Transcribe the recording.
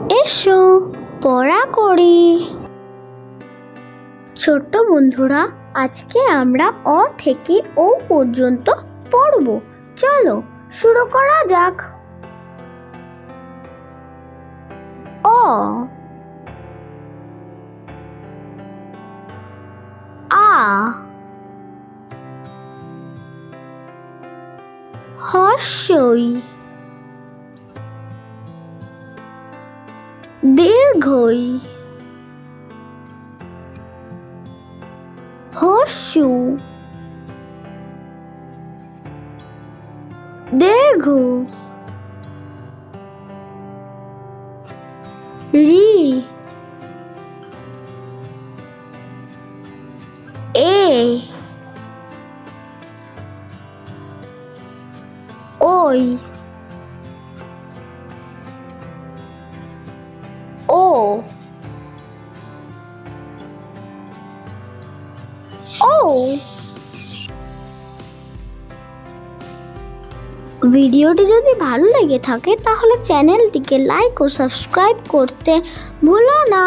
এসো পড়া করি। ছোট্ট বন্ধুরা, আজকে আমরা অ থেকে ও পর্যন্ত পড়ব। চলো শুরু করা যাক। অ, আ, হর্ষই, দীর্ঘই, হর্ষু, দীর্ঘ, রি, এ, ওই, ও, ভিডিওটি যদি ভালো লেগে থাকে তাহলে চ্যানেলটিকে লাইক ও সাবস্ক্রাইব করতে ভুলো না।